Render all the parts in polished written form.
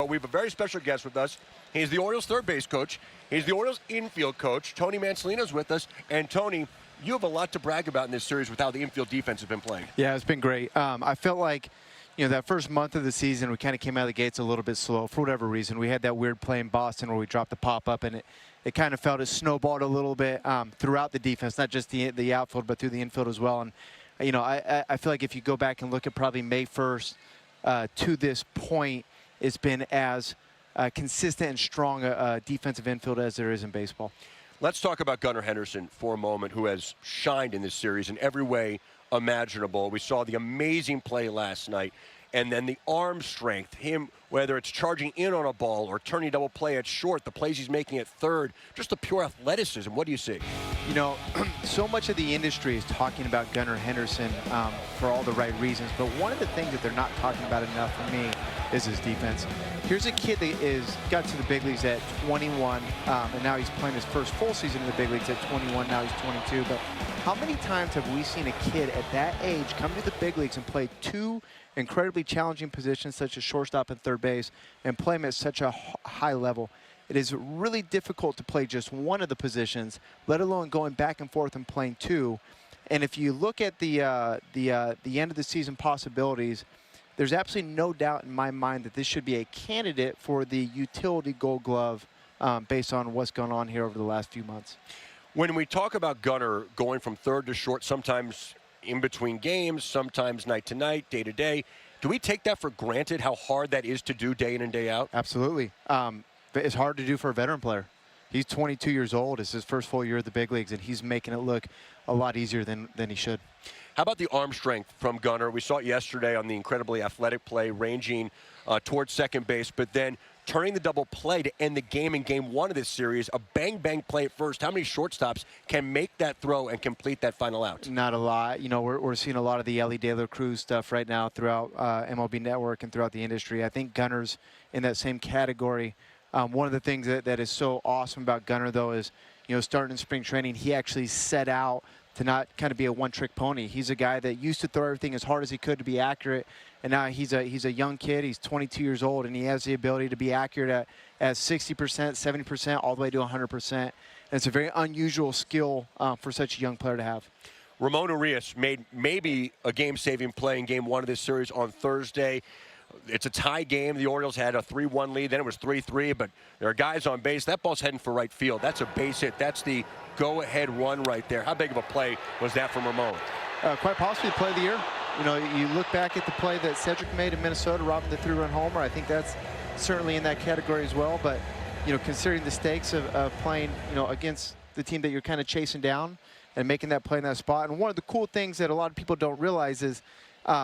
We have a very special guest with us. He's the Orioles third base coach. He's the Orioles infield coach. Tony Mansolino is with us. And Tony, you have a lot to brag about in this series with how the infield defense has been playing. Yeah, it's been great. I felt like, that first month of the season, we kind of came out of the gates a little bit slow for whatever reason. We had that weird play in Boston where we dropped the pop-up, and it kind of felt it snowballed a little bit throughout the defense, not just the outfield, but through the infield as well. And, I feel like if you go back and look at probably May 1st to this point, it's been as consistent and strong a defensive infield as there is in baseball. Let's talk about Gunnar Henderson for a moment, who has shined in this series in every way imaginable. We saw the amazing play last night, and then the arm strength, him, whether it's charging in on a ball or turning double play at short, the plays he's making at third, just the pure athleticism. What do you see? So much of the industry is talking about Gunnar Henderson for all the right reasons, but one of the things that they're not talking about enough for me is his defense. Here's a kid that got to the big leagues at 21, and now he's playing his first full season in the big leagues at 21. Now he's 22. But how many times have we seen a kid at that age come to the big leagues and play two incredibly challenging positions such as shortstop and third base and play them at such a high level? It is really difficult to play just one of the positions, let alone going back and forth and playing two. And if you look at the end of the season possibilities, there's absolutely no doubt in my mind that this should be a candidate for the utility Gold Glove based on what's gone on here over the last few months. When we talk about Gunnar going from third to short, sometimes in between games, sometimes night to night, day to day, do we take that for granted, how hard that is to do day in and day out? Absolutely. It's hard to do for a veteran player. He's 22 years old. It's his first full year at the big leagues, and he's making it look a lot easier than he should. How about the arm strength from Gunnar? We saw it yesterday on the incredibly athletic play, ranging towards second base, but then turning the double play to end the game in game one of this series, a bang-bang play at first. How many shortstops can make that throw and complete that final out? Not a lot. We're seeing a lot of the Ellie De La Cruz stuff right now throughout MLB Network and throughout the industry. I think Gunnar's in that same category. One of the things that is so awesome about Gunnar, though, is, starting in spring training, he actually set out to not kind of be a one-trick pony. He's a guy that used to throw everything as hard as he could to be accurate, and now he's a young kid. He's 22 years old, and he has the ability to be accurate at 60%, 70%, all the way to 100%. And it's a very unusual skill for such a young player to have. Ramon Urias made maybe a game-saving play in game one of this series on Thursday. It's a tie game. The Orioles had a 3-1 lead. Then it was 3-3, but there are guys on base. That ball's heading for right field. That's a base hit. That's the go-ahead run right there. How big of a play was that from Ramon? Quite possibly play of the year. You look back at the play that Cedric made in Minnesota, robbing the 3-run homer. I think that's certainly in that category as well. But, considering the stakes of playing, against the team that you're kind of chasing down and making that play in that spot. And one of the cool things that a lot of people don't realize is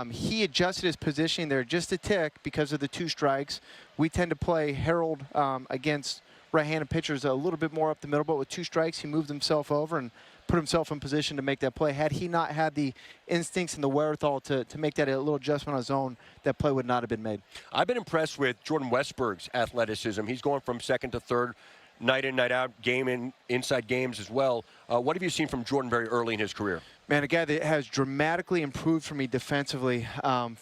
he adjusted his positioning there just a tick because of the two strikes. We tend to play Harold against right-handed pitchers a little bit more up the middle, but with two strikes, he moved himself over and put himself in position to make that play. Had he not had the instincts and the wherewithal to make that a little adjustment on his own, that play would not have been made. I've been impressed with Jordan Westberg's athleticism. He's going from second to third, night in, night out, inside games as well. What have you seen from Jordan very early in his career? Man, a guy that has dramatically improved for me defensively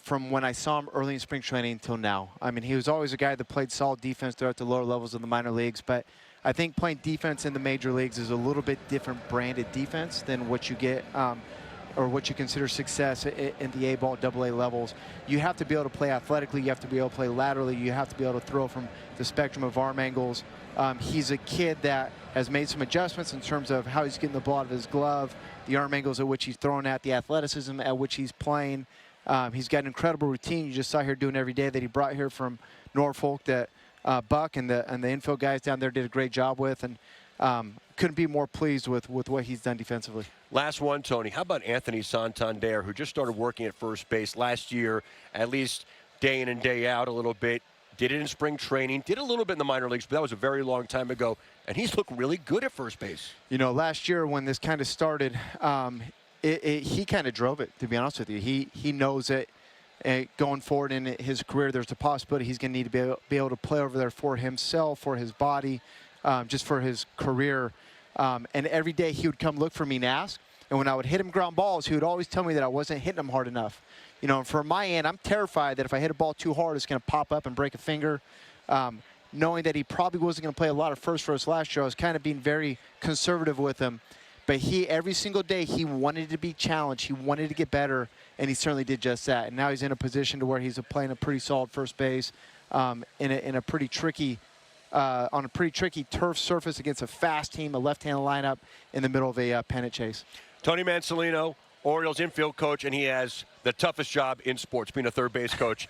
from when I saw him early in spring training until now. I mean, he was always a guy that played solid defense throughout the lower levels of the minor leagues, but I think playing defense in the major leagues is a little bit different branded defense than what you get or what you consider success in the A-ball, AA levels. You have to be able to play athletically. You have to be able to play laterally. You have to be able to throw from the spectrum of arm angles. He's a kid that has made some adjustments in terms of how he's getting the ball out of his glove, the arm angles at which he's throwing at, the athleticism at which he's playing. He's got an incredible routine you just saw here doing every day that he brought here from Norfolk that Buck and the infield guys down there did a great job with, and couldn't be more pleased with what he's done defensively. Last one, Tony. How about Anthony Santander, who just started working at first base last year, at least day in and day out a little bit, did it in spring training, did a little bit in the minor leagues, but that was a very long time ago, and he's looked really good at first base. Last year when this kind of started, he kind of drove it, to be honest with you. He knows that going forward in his career, there's a possibility he's going to need to be able to play over there for himself, for his body, just for his career. And every day he would come look for me and ask. And when I would hit him ground balls, he would always tell me that I wasn't hitting him hard enough. And from my end, I'm terrified that if I hit a ball too hard, it's going to pop up and break a finger. knowing that he probably wasn't going to play a lot of first for us last year, I was kind of being very conservative with him. But every single day, he wanted to be challenged. He wanted to get better, and he certainly did just that. And now he's in a position to where he's playing a pretty solid first base in a pretty tricky on a pretty tricky turf surface against a fast team, a left-handed lineup in the middle of a pennant chase. Tony Mansolino, Orioles infield coach, and he has the toughest job in sports, being a third base coach